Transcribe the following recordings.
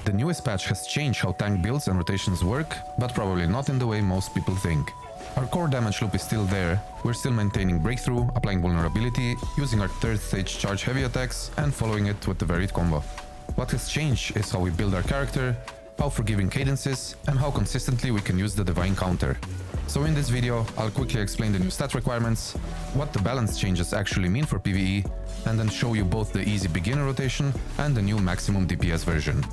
The newest patch has changed how tank builds and rotations work, but probably not in the way most people think. Our core damage loop is still there, we're still maintaining breakthrough, applying vulnerability, using our third stage charge heavy attacks and following it with the varied combo. What has changed is how we build our character, how forgiving cadence is, and how consistently we can use the divine counter. So in this video, I'll quickly explain the new stat requirements, what the balance changes actually mean for PvE, and then show you both the easy beginner rotation and the new maximum DPS version.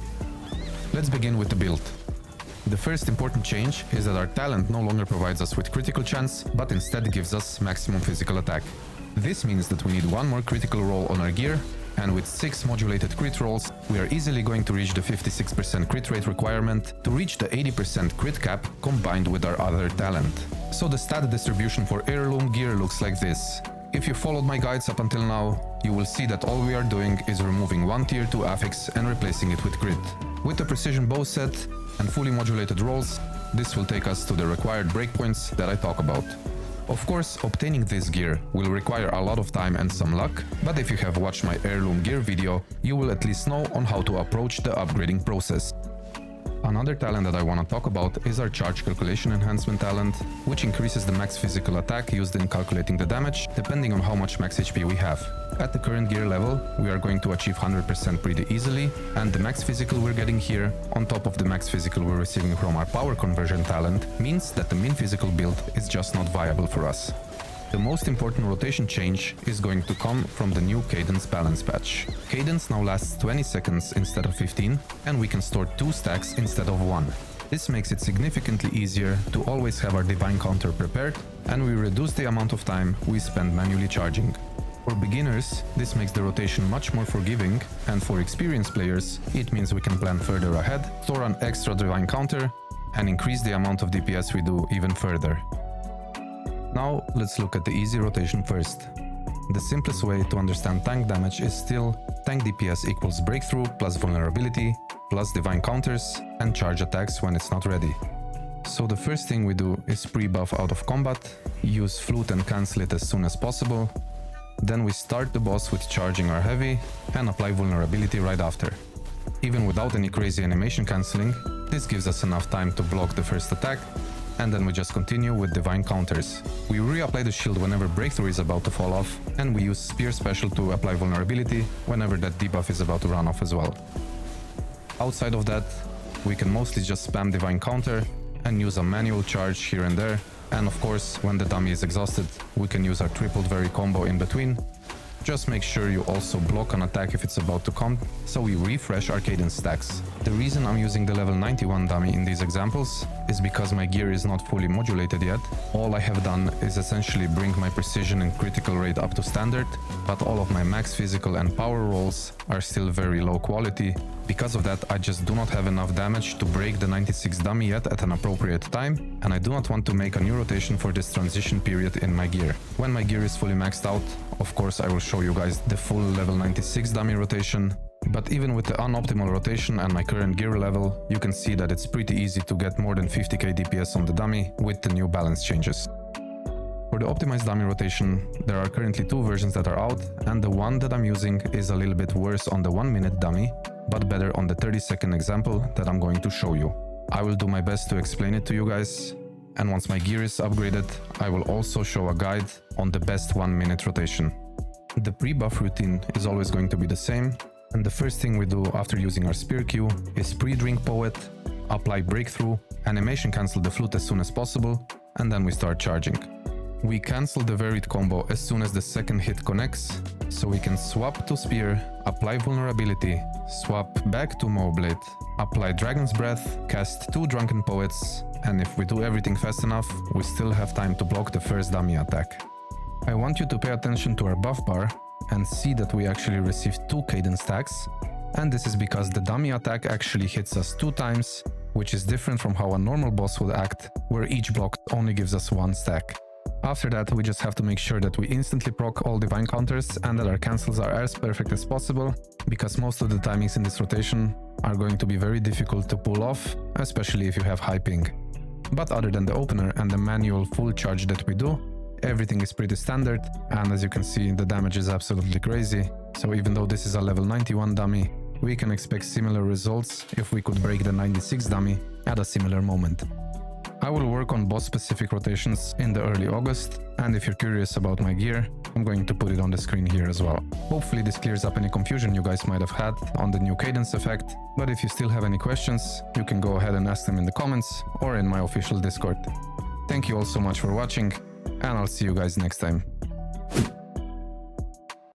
Let's begin with the build. The first important change is that our talent no longer provides us with critical chance, but instead gives us maximum physical attack. This means that we need one more critical roll on our gear, and with 6 modulated crit rolls, we are easily going to reach the 56% crit rate requirement to reach the 80% crit cap combined with our other talent. So the stat distribution for heirloom gear looks like this. If you followed my guides up until now, you will see that all we are doing is removing one tier 2 affix and replacing it with crit. With the precision bow set and fully modulated rolls, this will take us to the required breakpoints that I talk about. Of course, obtaining this gear will require a lot of time and some luck, but if you have watched my heirloom gear video, you will at least know on how to approach the upgrading process. Another talent that I want to talk about is our charge calculation enhancement talent, which increases the max physical attack used in calculating the damage, depending on how much max HP we have. At the current gear level, we are going to achieve 100% pretty easily, and the max physical we're getting here, on top of the max physical we're receiving from our power conversion talent, means that the min physical build is just not viable for us. The most important rotation change is going to come from the new Cadence balance patch. Cadence now lasts 20 seconds instead of 15, and we can store 2 stacks instead of 1. This makes it significantly easier to always have our divine counter prepared, and we reduce the amount of time we spend manually charging. For beginners, this makes the rotation much more forgiving, and for experienced players, it means we can plan further ahead, store an extra divine counter, and increase the amount of DPS we do even further. Now, let's look at the easy rotation first. The simplest way to understand tank damage is still tank DPS equals breakthrough plus vulnerability plus divine counters and charge attacks when it's not ready. So the first thing we do is pre-buff out of combat, use flute and cancel it as soon as possible. Then we start the boss with charging our heavy and apply vulnerability right after. Even without any crazy animation cancelling, this gives us enough time to block the first attack, and then we just continue with divine counters. We reapply the shield whenever breakthrough is about to fall off, and we use spear special to apply vulnerability whenever that debuff is about to run off as well. Outside of that, we can mostly just spam divine counter and use a manual charge here and there, and of course, when the dummy is exhausted, we can use our tripled very combo in between. Just make sure you also block an attack if it's about to come, so we refresh our cadence stacks. The reason I'm using the level 91 dummy in these examples is because my gear is not fully modulated yet. All I have done is essentially bring my precision and critical rate up to standard, but all of my max physical and power rolls are still very low quality. Because of that, I just do not have enough damage to break the 96 dummy yet at an appropriate time, and I do not want to make a new rotation for this transition period in my gear. When my gear is fully maxed out, of course I will show you guys the full level 96 dummy rotation, but even with the unoptimal rotation and my current gear level, you can see that it's pretty easy to get more than 50k DPS on the dummy with the new balance changes. For the optimized dummy rotation, there are currently 2 versions that are out, and the one that I'm using is a little bit worse on the 1-minute dummy, but better on the 30-second example that I'm going to show you. I will do my best to explain it to you guys, and once my gear is upgraded, I will also show a guide on the best 1-minute rotation. The pre-buff routine is always going to be the same, and the first thing we do after using our spear Q is pre-drink poet, apply breakthrough, animation cancel the flute as soon as possible, and then we start charging. We cancel the varied combo as soon as the second hit connects, so we can swap to spear, apply vulnerability, swap back to moblade, apply dragon's breath, cast 2 drunken poets, and if we do everything fast enough, we still have time to block the first dummy attack. I want you to pay attention to our buff bar and see that we actually received 2 cadence stacks, and this is because the dummy attack actually hits us 2 times, which is different from how a normal boss would act, where each block only gives us 1 stack. After that, we just have to make sure that we instantly proc all divine counters and that our cancels are as perfect as possible, because most of the timings in this rotation are going to be very difficult to pull off, especially if you have high ping. But other than the opener and the manual full charge that we do, everything is pretty standard, and as you can see, the damage is absolutely crazy. So even though this is a level 91 dummy, we can expect similar results if we could break the 96 dummy at a similar moment. I will work on boss specific rotations in the early August, and if you're curious about my gear, I'm going to put it on the screen here as well. Hopefully this clears up any confusion you guys might have had on the new cadence effect, but if you still have any questions, you can go ahead and ask them in the comments or in my official Discord. Thank you all so much for watching, and I'll see you guys next time.